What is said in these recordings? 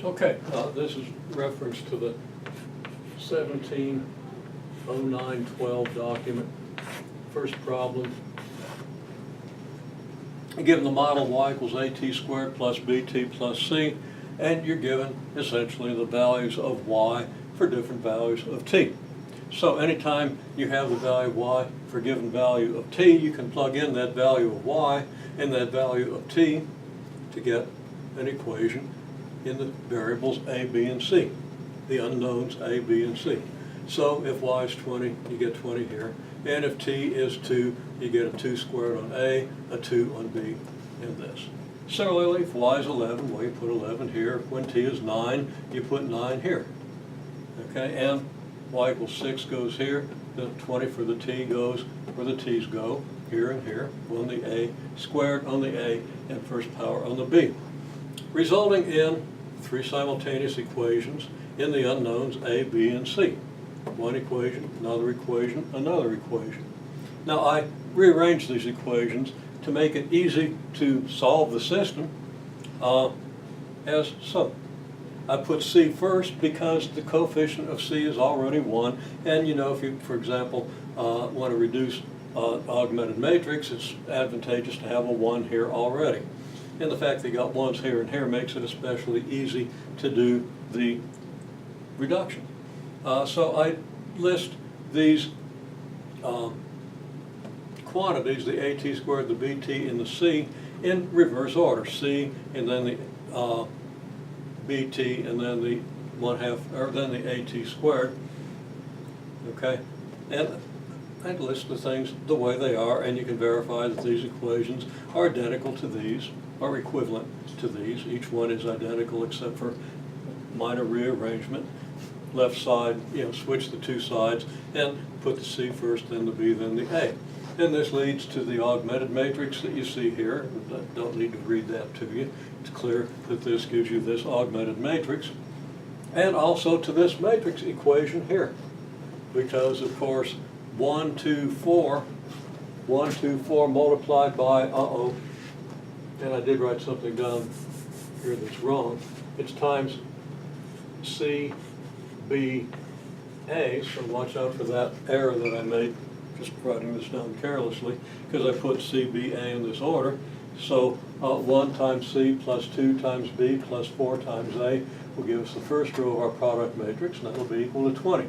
Okay, this is reference to the 170912 document. First problem. Given the model y equals at squared plus bt plus c, and you're given essentially the values of y for different values of t. So anytime you have the value of y for a given value of t, you can plug in that value of y and that value of t to get an equation in the variables a, b, and c, the unknowns a, b, and c. So if y is 20, you get 20 here. And if t is 2, you get a 2 squared on a 2 on b, and this. Similarly, if y is 11, well, you put 11 here. When t is 9, you put 9 here. Okay, and y equals 6 goes here. The 20 for the t goes where the t's go, here and here, on the a, squared on the a, and first power on the b. Resulting in 3 simultaneous equations in the unknowns a, b, and c. One equation, another equation, another equation. Now I rearranged these equations to make it easy to solve the system as so. I put c first because the coefficient of c is already 1, and you know, if you, for example, want to reduce augmented matrix, it's advantageous to have a 1 here already. And the fact that you got 1s here and here makes it especially easy to do the reduction. So I list these quantities, the at squared, the bt, and the c, in reverse order. C, and then the bt, and then the then the at squared. Okay, and I list the things the way they are, and you can verify that these equations are identical to these, or equivalent to these. Each one is identical except for minor rearrangement. Left side, you know, switch the two sides and put the C first, then the B, then the A. And this leads to the augmented matrix that you see here. I don't need to read that to you. It's clear that this gives you this augmented matrix. And also to this matrix equation here. Because, of course, 1, 2, 4 multiplied by, and I did write something down here that's wrong. It's times C, B, A, so watch out for that error that I made just writing this down carelessly, because I put C, B, A in this order. So 1 times C plus 2 times B plus 4 times A will give us the first row of our product matrix, and that will be equal to 20.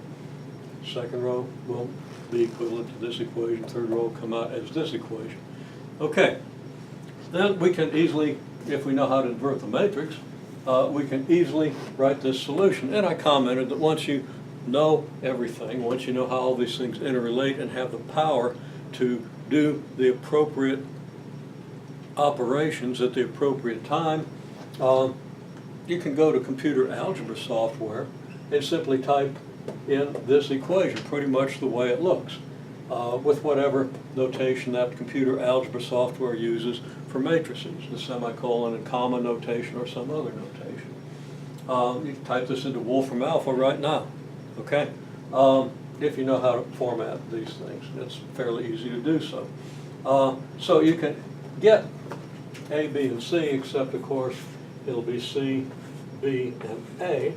Second row will be equivalent to this equation. Third row will come out as this equation. Okay, then we can easily, if we know how to invert the matrix, we can easily write this solution. And I commented that once you know everything, once you know how all these things interrelate and have the power to do the appropriate operations at the appropriate time, you can go to computer algebra software and simply type in this equation, pretty much the way it looks, with whatever notation that computer algebra software uses for matrices, the semicolon and comma notation or some other notation. You can type this into Wolfram Alpha right now, okay? If you know how to format these things, it's fairly easy to do so. So you can get A, B, and C, except of course it'll be C, B, and A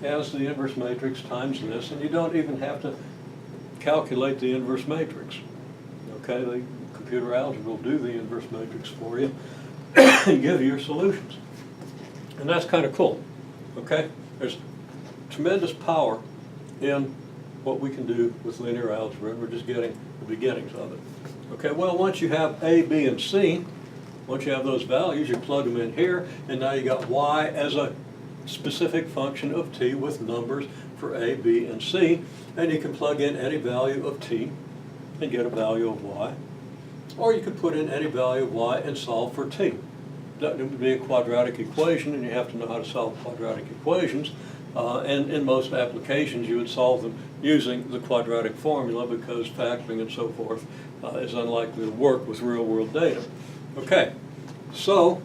as the inverse matrix times this, and you don't even have to calculate the inverse matrix. Okay, the computer algebra will do the inverse matrix for you and give you your solutions. And that's kind of cool. Okay, there's tremendous power in what we can do with linear algebra, and we're just getting the beginnings of it. Okay, well, once you have A, B, and C, once you have those values, you plug them in here, and now you got y as a specific function of t with numbers for A, B, and C, and you can plug in any value of t and get a value of y, or you can put in any value of y and solve for t. That would be a quadratic equation, and you have to know how to solve quadratic equations, and in most applications you would solve them using the quadratic formula, because factoring and so forth is unlikely to work with real-world data. Okay, so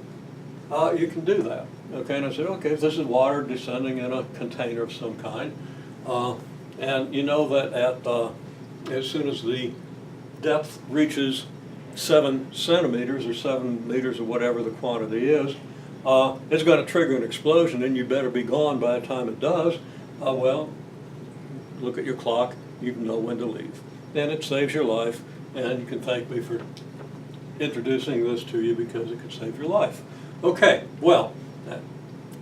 you can do that. Okay, and I said, okay, if this is water descending in a container of some kind, and you know that at as soon as the depth reaches 7 centimeters or 7 meters or whatever the quantity is, it's going to trigger an explosion and you better be gone by the time it does, well, look at your clock, you know when to leave. And it saves your life, and you can thank me for introducing this to you because it could save your life. Okay, well,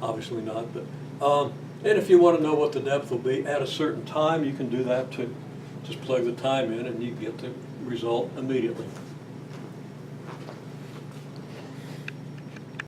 obviously not, but, and if you want to know what the depth will be at a certain time, you can do that too. Just plug the time in and you get the result immediately.